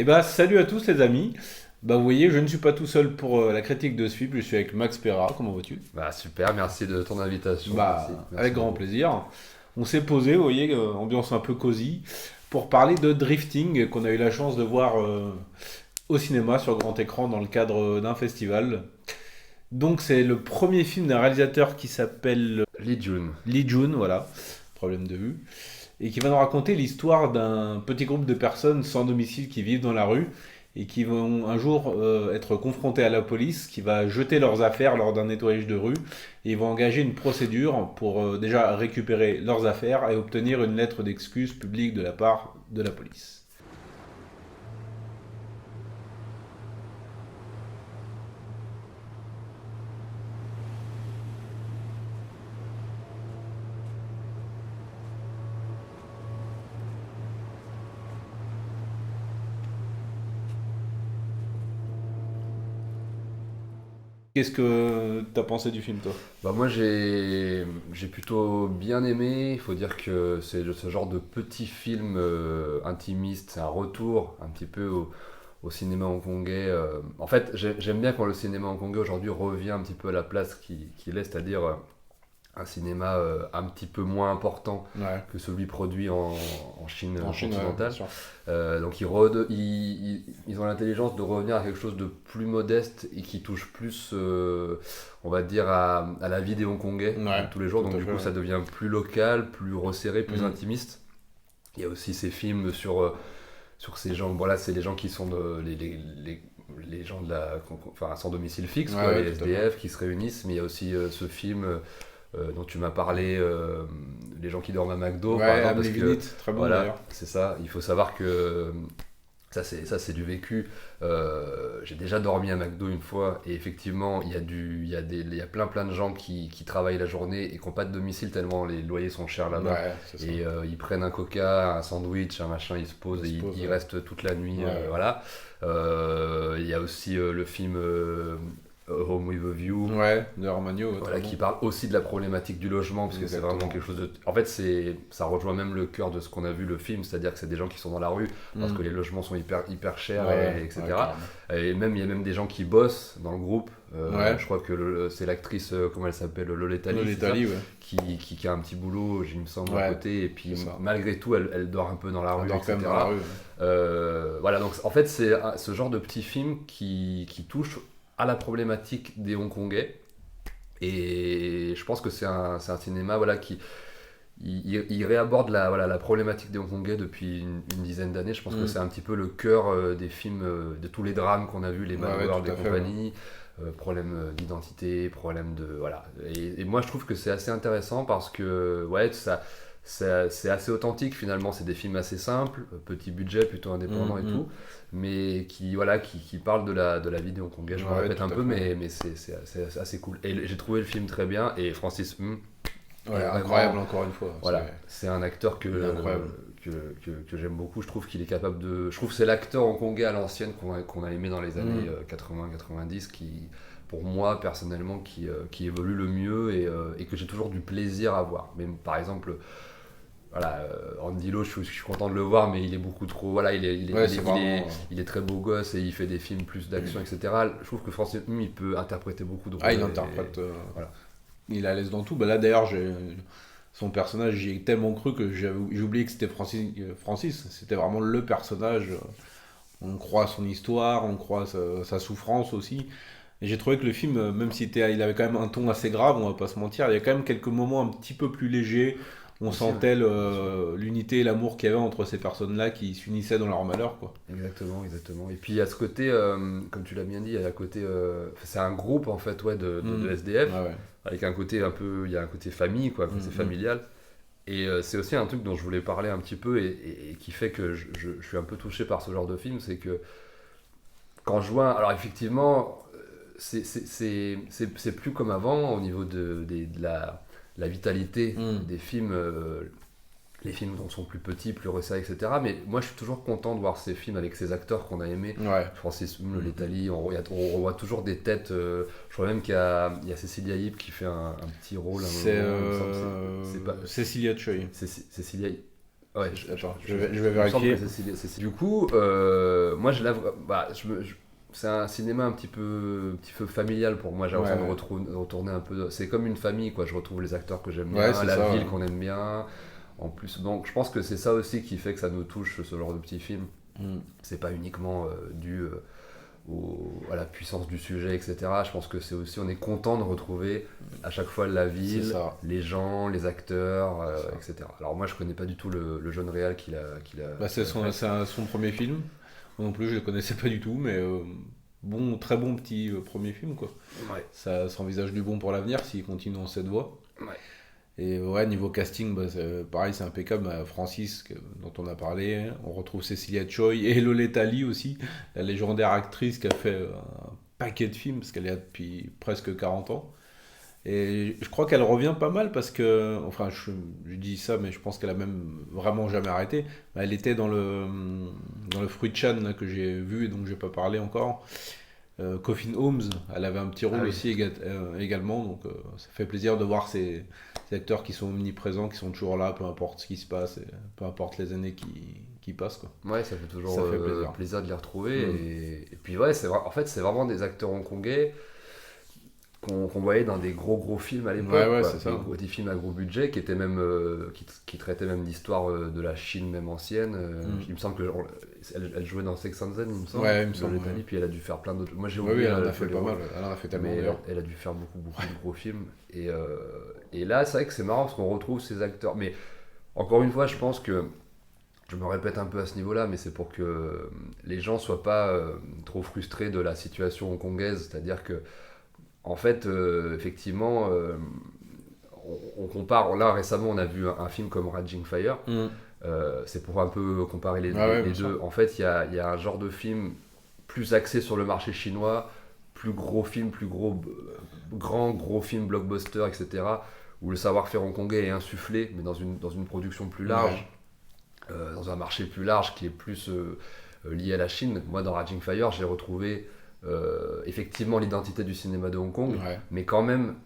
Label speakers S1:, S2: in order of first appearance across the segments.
S1: Et bah salut à tous les amis. Bah vous voyez, je ne suis pas tout seul pour la critique de ce film, je suis avec Max Perra, comment vas-tu?
S2: Bah super, merci de ton invitation, merci
S1: Avec grand
S2: beaucoup.
S1: plaisir. On s'est posé, vous voyez, ambiance un peu cosy, pour parler de Drifting, qu'on a eu la chance de voir au cinéma sur grand écran dans le cadre d'un festival. Donc c'est le premier film d'un réalisateur qui s'appelle
S2: Lee Jun.
S1: Lee Jun, voilà, problème de vue, et qui va nous raconter l'histoire d'un petit groupe de personnes sans domicile qui vivent dans la rue et qui vont un jour être confrontés à la police qui va jeter leurs affaires lors d'un nettoyage de rue et ils vont engager une procédure pour déjà récupérer leurs affaires et obtenir une lettre d'excuse publique de la part de la police. Qu'est-ce que t'as pensé du film toi?
S2: Bah moi j'ai plutôt bien aimé, il faut dire que c'est ce genre de petit film intimiste, c'est un retour un petit peu au cinéma hongkongais. En fait j'aime bien quand le cinéma hongkongais aujourd'hui revient un petit peu à la place qu'il est, c'est-à-dire un cinéma un petit peu moins important
S1: Ouais,
S2: que celui produit en Chine
S1: en Chine, ouais, bien
S2: continentale.
S1: sûr.
S2: Donc ils ont l'intelligence de revenir à quelque chose de plus modeste et qui touche plus, on va dire, à la vie des Hongkongais de
S1: Ouais,
S2: tous les jours.
S1: tout
S2: Donc
S1: à
S2: du
S1: fait.
S2: coup,
S1: Ouais.
S2: ça devient plus local, plus resserré, plus
S1: Mm.
S2: intimiste. Il y a aussi ces films sur ces gens. Voilà, c'est les gens qui sont les gens enfin, sans domicile fixe,
S1: Ouais,
S2: quoi,
S1: ouais,
S2: les
S1: tout à fait.
S2: SDF qui se réunissent. Mais il y a aussi ce film dont tu m'as parlé, les gens qui dorment à McDo, par
S1: Ouais,
S2: exemple,
S1: Am
S2: parce que
S1: Levinit, très bon
S2: voilà,
S1: d'ailleurs.
S2: c'est ça. Il faut savoir que ça c'est du vécu. J'ai déjà dormi à McDo une fois et effectivement il y a plein de gens qui travaillent la journée et qui n'ont pas de domicile tellement les loyers sont chers là-bas.
S1: Ouais, c'est ça.
S2: Et ils prennent un coca, un sandwich, un machin, ils se posent
S1: Il
S2: et
S1: se pose,
S2: ils
S1: ouais.
S2: restent toute la nuit.
S1: Ouais,
S2: Voilà. Il y a aussi le film Home with a View,
S1: ouais, de Armagno, ouais, très
S2: voilà,
S1: bon.
S2: qui parle aussi de la problématique du logement, parce que c'est vraiment
S1: Exactement.
S2: quelque chose de... En fait, ça rejoint même le cœur de ce qu'on a vu le film, c'est-à-dire que c'est des gens qui sont dans la rue, parce que
S1: Mm.
S2: les logements sont hyper chers,
S1: Ouais,
S2: etc.
S1: ouais, carrément.
S2: Et même, il y a même des gens qui bossent dans le groupe.
S1: Ouais,
S2: Je crois que c'est l'actrice, comment elle s'appelle,
S1: le
S2: Loletali, c'est ça,
S1: l'Italie, ouais.
S2: qui a un petit boulot, il me semble, à
S1: Ouais,
S2: côté, et puis
S1: c'est ça.
S2: malgré tout, elle dort un peu dans la
S1: On
S2: rue,
S1: dort quand même dans la
S2: etc.
S1: rue. Ouais.
S2: Voilà, donc en fait, c'est ce genre de petit film qui touche à la problématique des Hongkongais. Et je pense que c'est un cinéma, voilà, il réaborde la problématique des Hongkongais depuis une dizaine d'années. Je pense que
S1: Mm.
S2: c'est un petit peu le cœur des films, de tous les drames qu'on a vus, les
S1: Ouais, ouais,
S2: Mad World
S1: tout
S2: et
S1: à fait, ouais.
S2: compagnie, problème d'identité, problème de... Voilà. Et moi, je trouve que c'est assez intéressant parce que, ouais, c'est assez authentique finalement. C'est des films assez simples, petit budget, plutôt
S1: Mm,
S2: indépendant et
S1: mm.
S2: tout, mais qui parlent de la vie des Hongkongais. Je me
S1: Ouais,
S2: répète
S1: tout
S2: un
S1: à
S2: peu,
S1: fait.
S2: mais c'est assez cool. Et j'ai trouvé le film très bien et Francis
S1: Ouais,
S2: est
S1: incroyable
S2: vraiment,
S1: encore une fois.
S2: voilà, c'est un acteur
S1: Il est incroyable.
S2: que j'aime beaucoup. Je trouve qu'il est capable de. Je trouve que c'est l'acteur hongkongais à l'ancienne qu'on a aimé dans les années
S1: Mm.
S2: 80-90 qui, pour moi, personnellement, qui évolue le mieux et que j'ai toujours du plaisir à voir. Mais par exemple, voilà, Andy Lau, je suis content de le voir, mais il est beaucoup trop. Voilà,
S1: Ouais, c'est vraiment.
S2: il est très beau gosse et il fait des films plus d'action, etc. Je trouve que Francis il peut interpréter beaucoup de
S1: Ah,
S2: rôles.
S1: il interprète.
S2: Voilà.
S1: Il est à l'aise dans tout. Bah là d'ailleurs, son personnage, j'y ai tellement cru que j'ai oublié que c'était Francis. Francis. C'était vraiment le personnage. On croit son histoire, on croit sa souffrance aussi. Et j'ai trouvé que le film, même s'il il avait quand même un ton assez grave, on va pas se mentir, il y a quand même quelques moments un petit peu plus légers. On
S2: Aussi, ouais,
S1: sentait
S2: bien sûr.
S1: l'unité et l'amour qu'il y avait entre ces personnes-là qui s'unissaient dans leur malheur, quoi.
S2: Exactement, exactement. Et puis il y a ce côté, comme tu l'as bien dit, il y a un côté, c'est un groupe en fait, ouais, de
S1: Mm.
S2: SDF,
S1: Ouais, ouais.
S2: avec un côté un peu, il y a un côté famille, quoi, un côté
S1: Mm,
S2: familial. Et c'est aussi un truc dont je voulais parler un petit peu et qui fait que je suis un peu touché par ce genre de film, c'est que quand je vois, alors effectivement, c'est plus comme avant au niveau de la vitalité
S1: mm. Mm.
S2: des films. Les films dont sont plus petits, plus resserrés, etc. Mais moi, je suis toujours content de voir ces films avec ces acteurs qu'on a aimés.
S1: Ouais.
S2: Francis
S1: Mm, mm.
S2: Letali, on revoit toujours des têtes. Je crois même qu'il y a Cécilia Yip qui fait un petit rôle à un
S1: C'est
S2: moment. Il me semble, c'est pas
S1: Cécilia Choi.
S2: Cécilia. Ouais,
S1: Attends, je vais
S2: il me semble
S1: vérifier.
S2: que du coup, moi, c'est un cinéma un petit peu familial pour moi. J'ai l'impression
S1: Ouais,
S2: de retourner un peu. C'est comme une famille, quoi. Je retrouve les acteurs que j'aime
S1: ouais,
S2: bien,
S1: c'est
S2: la
S1: ça.
S2: ville
S1: Ouais.
S2: qu'on aime bien. En plus, donc je pense que c'est ça aussi qui fait que ça nous touche, ce genre de petits films.
S1: Mm.
S2: C'est pas uniquement dû à la puissance du sujet, etc. Je pense que c'est aussi, on est content de retrouver à chaque fois la
S1: C'est
S2: ville,
S1: ça.
S2: les gens, les acteurs,
S1: C'est ça.
S2: etc. Alors moi, je connais pas du tout le jeune réal
S1: Bah, c'est
S2: fait.
S1: son premier film. Moi non plus, je le connaissais pas du tout, mais bon, très bon petit premier film, quoi.
S2: Ouais,
S1: Ça envisage du bon pour l'avenir s'il continue dans cette voie.
S2: ouais.
S1: Et ouais, niveau casting, bah, pareil, c'est impeccable. Francis, dont on a parlé, on retrouve Cecilia Choi et Loletta Lee aussi, la légendaire actrice qui a fait un paquet de films, parce qu'elle est là depuis presque 40 ans. Et je crois qu'elle revient pas mal parce que, enfin, je dis ça, mais je pense qu'elle a même vraiment jamais arrêté. Elle était dans le Fruit-chan là, que j'ai vu et dont j'ai pas parlé encore. Coffin Holmes, elle avait un petit
S2: Ah
S1: rôle
S2: oui.
S1: aussi également, donc ça fait plaisir de voir ces acteurs qui sont omniprésents, qui sont toujours là, peu importe ce qui se passe, et peu importe les années qui passent, quoi.
S2: Ouais, ça fait toujours
S1: Ça fait plaisir.
S2: plaisir de les retrouver.
S1: Mm.
S2: Et puis ouais, en fait, c'est vraiment des acteurs hongkongais qu'on voyait dans des gros films à l'époque,
S1: Ouais,
S2: quoi.
S1: c'est ça.
S2: Des films à gros budget qui étaient même qui traitaient même d'histoire de la Chine même ancienne.
S1: Mm.
S2: Il me semble que elle jouait dans Sex and the City, il me semble.
S1: Ouais, il me
S2: Dans
S1: semble.
S2: l'Italie, puis elle a dû faire plein d'autres. Moi j'ai
S1: Oui,
S2: oublié
S1: elle en a fait
S2: les
S1: pas
S2: rôles,
S1: mal. Elle en a fait tellement
S2: mais
S1: d'ailleurs.
S2: elle a dû faire beaucoup de gros films. Et là, c'est vrai que c'est marrant parce qu'on retrouve ces acteurs. Mais encore une fois, je pense que je me répète un peu à ce niveau-là, mais c'est pour que les gens soient pas trop frustrés de la situation hongkongaise. C'est-à-dire que, en fait, effectivement, on compare. Là, récemment, on a vu un film comme Raging Fire.
S1: Mm.
S2: C'est pour un peu comparer
S1: Ah ouais,
S2: les
S1: bien sûr.
S2: deux. En fait, il y a un genre de film plus axé sur le marché chinois, plus gros film, plus gros film blockbuster, etc. Où le savoir-faire hongkongais est insufflé, mais dans une production plus large, dans un marché plus large qui est plus lié à la Chine. Moi, dans Raging Fire, j'ai retrouvé effectivement l'identité du cinéma de Hong Kong,
S1: Ouais.
S2: mais quand même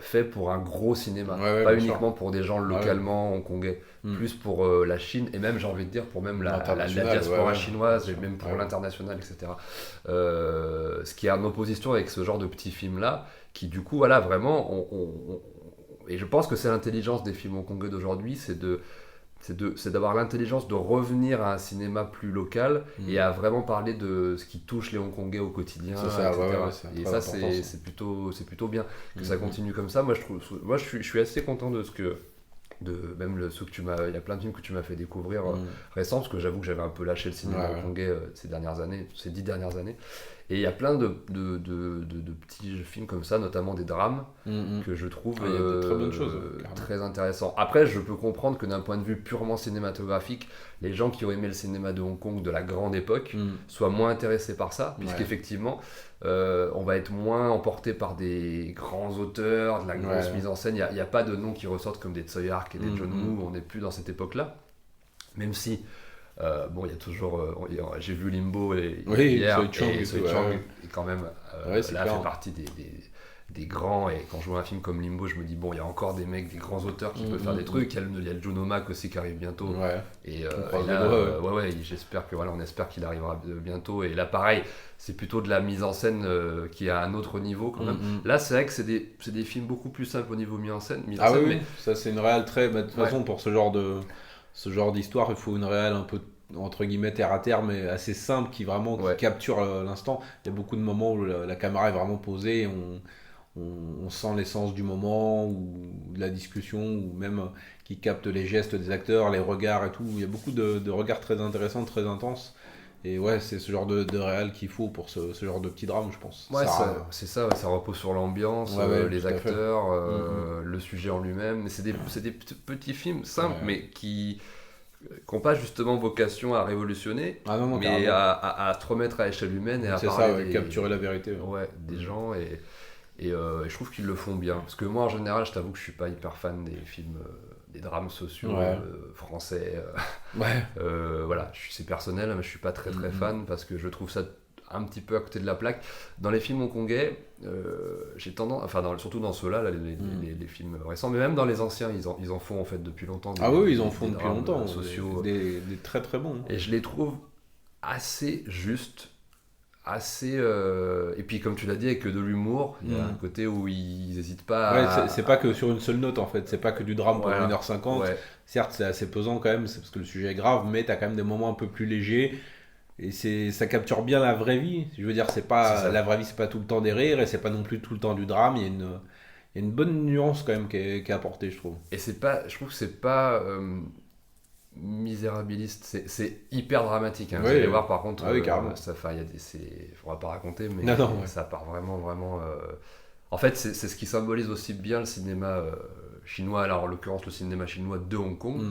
S2: fait pour un gros cinéma,
S1: Ouais,
S2: pas
S1: bien sûr.
S2: uniquement pour des gens
S1: Ouais.
S2: localement hongkongais,
S1: Mm.
S2: plus pour la Chine et même j'ai envie de dire pour même la
S1: L'international,
S2: diaspora
S1: ouais,
S2: chinoise
S1: bien
S2: et
S1: sûr.
S2: même pour
S1: Ouais.
S2: l'international, etc. Ce qui est en opposition avec ce genre de petits films là, qui du coup voilà vraiment, et je pense que c'est l'intelligence des films hongkongais d'aujourd'hui, c'est d'avoir l'intelligence de revenir à un cinéma plus local
S1: Mm.
S2: et à vraiment parler de ce qui touche les Hongkongais au quotidien,
S1: C'est ça,
S2: etc.
S1: ouais, c'est
S2: Et
S1: très
S2: ça,
S1: important, ça.
S2: c'est plutôt bien que ça
S1: Mm.
S2: continue comme ça. Moi, je suis assez content de ce que. Même ceux que tu m'as. Il y a plein de films que tu m'as fait découvrir
S1: Mm.
S2: récents, parce que j'avoue que j'avais un peu lâché le cinéma
S1: Ouais, ouais.
S2: hongkongais ces dernières années, ces 10 dernières années. Et il y a plein de petits films comme ça, notamment des drames,
S1: Mm.
S2: que je trouve
S1: Ah, il y a de très bonnes choses, carrément.
S2: très intéressants. Après, je peux comprendre que d'un point de vue purement cinématographique, les gens qui ont aimé le cinéma de Hong Kong de la grande époque
S1: Mm.
S2: soient moins intéressés par ça,
S1: Ouais.
S2: puisqu'effectivement, on va être moins emporté par des grands auteurs, de la grosse
S1: Ouais.
S2: mise en scène. Il n'y a pas de noms qui ressortent comme des Tsui Hark et des John
S1: Mm.
S2: Woo, on n'est plus dans cette époque-là. Même si, bon, il y a toujours. J'ai vu Limbo
S1: Oui,
S2: hier,
S1: Tsui Chang
S2: et
S1: et
S2: Tsui
S1: tout,
S2: Chang
S1: ouais.
S2: est quand même
S1: Ouais, c'est
S2: là
S1: clair.
S2: fait partie des grands. Et quand je vois un film comme Limbo, je me dis, bon, il y a encore des mecs, des grands auteurs qui peuvent faire des trucs. Il y a le Juno Mac aussi qui arrive bientôt.
S1: Ouais.
S2: Et,
S1: On croise
S2: et là,
S1: les doigts,
S2: ouais, j'espère que voilà, on espère qu'il arrivera bientôt. Et là, pareil, c'est plutôt de la mise en scène qui est à un autre niveau quand même.
S1: Mm.
S2: Là, c'est vrai que c'est des films beaucoup plus simples au niveau mise en scène.
S1: Ah oui,
S2: mais
S1: oui, ça c'est une réale très. Bah, de toute
S2: Ouais.
S1: façon, pour ce genre d'histoire, il faut une réale un peu entre guillemets terre à terre, mais assez simple, qui vraiment
S2: Ouais.
S1: capture l'instant. Il y a beaucoup de moments où la caméra est vraiment posée, et on sent l'essence du moment ou de la discussion, ou même qui capte les gestes des acteurs, les regards et tout. Il y a beaucoup de regards très intéressants, très intenses. Et ouais, c'est ce genre de réal qu'il faut pour ce genre de petit drame, je pense.
S2: Ouais,
S1: Ça-
S2: c'est ça, ouais, ça repose sur l'ambiance,
S1: Ouais, ouais,
S2: les
S1: tout à fait.
S2: acteurs, le sujet en lui-même. Mais c'est des petits films simples,
S1: Ouais.
S2: mais qui n'ont pas justement vocation à révolutionner,
S1: Ah non, non,
S2: mais
S1: carrément.
S2: à se remettre à échelle humaine et à
S1: C'est ça,
S2: parler
S1: ouais, capturer la vérité. Ouais.
S2: ouais, des gens. Et je trouve qu'ils le font bien. Parce que moi, en général, je t'avoue que je suis pas hyper fan des films, des drames sociaux
S1: Ouais.
S2: français.
S1: Ouais.
S2: Voilà, c'est personnel, mais je suis pas très
S1: Mhm.
S2: fan parce que je trouve ça un petit peu à côté de la plaque. Dans les films hongkongais, j'ai tendance, enfin surtout dans ceux-là, les films récents, mais même dans les anciens, ils en font en fait depuis longtemps.
S1: Ah oui, ils en font depuis
S2: drames
S1: longtemps.
S2: Sociaux.
S1: Des très très bons.
S2: Et je les trouve assez justes. Assez et puis comme tu l'as dit, avec de l'humour, il y a un côté où ils n'hésitent pas
S1: ouais, c'est pas que sur une seule note en fait, c'est pas que du drame pendant 1h50.
S2: Ouais.
S1: Certes, c'est assez pesant quand même, c'est parce que le sujet est grave, mais t'as quand même des moments un peu plus légers. Et ça capture bien la vraie vie. Je veux dire, la vraie vie, c'est pas tout le temps des rires et c'est pas non plus tout le temps du drame. Il y a une bonne nuance quand même qui est apportée, je trouve.
S2: Et je trouve que c'est pas misérabiliste, c'est hyper dramatique. Vous allez voir par contre,
S1: carrément.
S2: On va pas raconter, mais ça part vraiment, vraiment. En fait, c'est ce qui symbolise aussi bien le cinéma chinois, alors en l'occurrence le cinéma chinois de Hong Kong,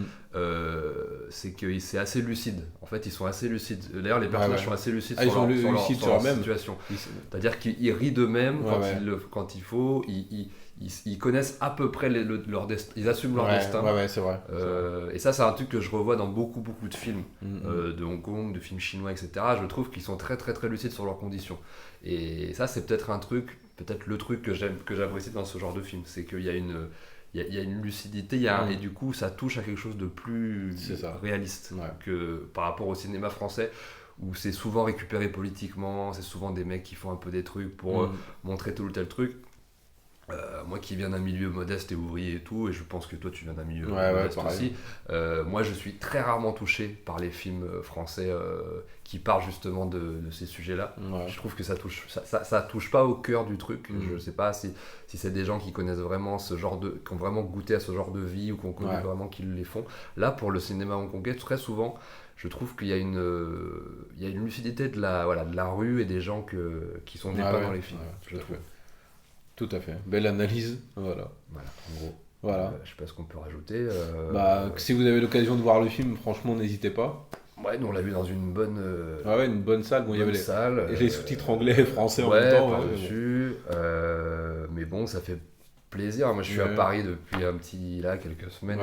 S2: c'est que c'est assez lucide. En fait, ils sont assez lucides. D'ailleurs, les personnages sont assez lucides sur leur situation. C'est-à-dire qu'ils rient d'eux-mêmes quand il faut. Ils connaissent à peu près leur destin, ils assument leur destin.
S1: Ouais, c'est vrai.
S2: Et ça, c'est un truc que je revois dans beaucoup de films de Hong Kong, de films chinois, etc. Je trouve qu'ils sont très très très lucides sur leurs conditions. Et ça, c'est peut-être le truc que j'apprécie dans ce genre de film, c'est qu'il y a une lucidité, et du coup, ça touche à quelque chose de plus réaliste que par rapport au cinéma français, où c'est souvent récupéré politiquement, c'est souvent des mecs qui font un peu des trucs pour montrer tel ou tel truc. Moi qui viens d'un milieu modeste et ouvrier et tout, et je pense que toi tu viens d'un milieu modeste aussi, moi je suis très rarement touché par les films français qui parlent justement de ces sujets-là. Je trouve que ça touche pas au cœur du truc. Je sais pas si c'est des gens qui connaissent vraiment qui ont vraiment goûté à ce genre de vie ou qui ont connu vraiment qu'ils les font. Là, pour le cinéma hongkongais, très souvent, je trouve qu'il y a une lucidité de la rue et des gens qui sont dépeints dans les films, je trouve.
S1: Tout à fait. Belle analyse. Voilà,
S2: en gros.
S1: Voilà.
S2: Je sais pas ce qu'on peut rajouter.
S1: Si vous avez l'occasion de voir le film, franchement, n'hésitez pas.
S2: Ouais, nous on l'a vu dans une bonne.
S1: Une bonne salle. Bon, il y avait les sous-titres anglais et français en même temps.
S2: Par-dessus. Mais bon, ça fait plaisir. Moi, je suis à Paris depuis quelques semaines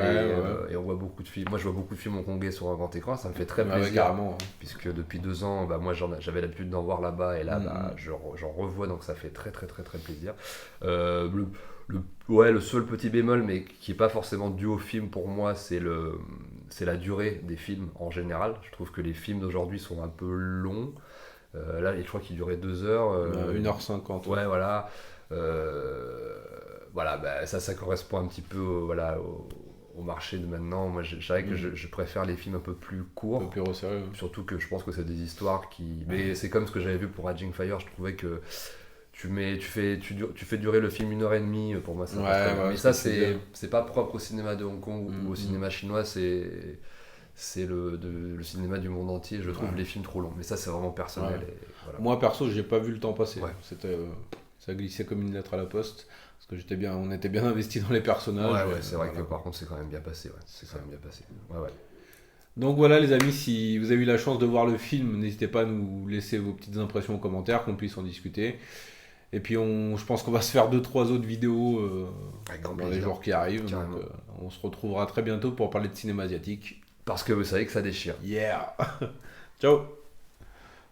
S2: et on voit beaucoup de films. Moi, je vois beaucoup de films hongkongais sur un grand écran. Ça me fait très plaisir.
S1: Carrément.
S2: Puisque depuis 2 ans, moi, j'avais l'habitude d'en voir là-bas et là, j'en revois, donc ça fait très, très, très, très plaisir. Le seul petit bémol, mais qui n'est pas forcément dû au film pour moi, c'est la durée des films en général. Je trouve que les films d'aujourd'hui sont un peu longs. Là, je crois qu'ils duraient 2 heures.
S1: 1h50.
S2: Ouais, voilà. Ça correspond un petit peu au marché de maintenant. Moi, je dirais que je préfère les films un peu plus courts.
S1: Un peu plus resserrés.
S2: Surtout que je pense que c'est des histoires qui... Mais c'est comme ce que j'avais vu pour Raging Fire. Je trouvais que tu fais durer le film 1h30. Pour moi, ça passe très bien. Mais ça, c'est pas propre au cinéma de Hong Kong ou au cinéma chinois. C'est le cinéma du monde entier. Je trouve les films trop longs. Mais ça, c'est vraiment personnel. Et voilà.
S1: Moi, perso, j'ai pas vu le temps passer. Ça glissait comme une lettre à la poste. Parce que on était bien investi dans les personnages.
S2: C'est vrai que par contre, c'est quand même bien passé. C'est quand même bien passé.
S1: Donc voilà, les amis, si vous avez eu la chance de voir le film, n'hésitez pas à nous laisser vos petites impressions en commentaire, qu'on puisse en discuter. Et puis, je pense qu'on va se faire 2-3 autres vidéos dans les jours qui arrivent. Donc, on se retrouvera très bientôt pour parler de cinéma asiatique.
S2: Parce que vous savez que ça déchire.
S1: Yeah. Ciao.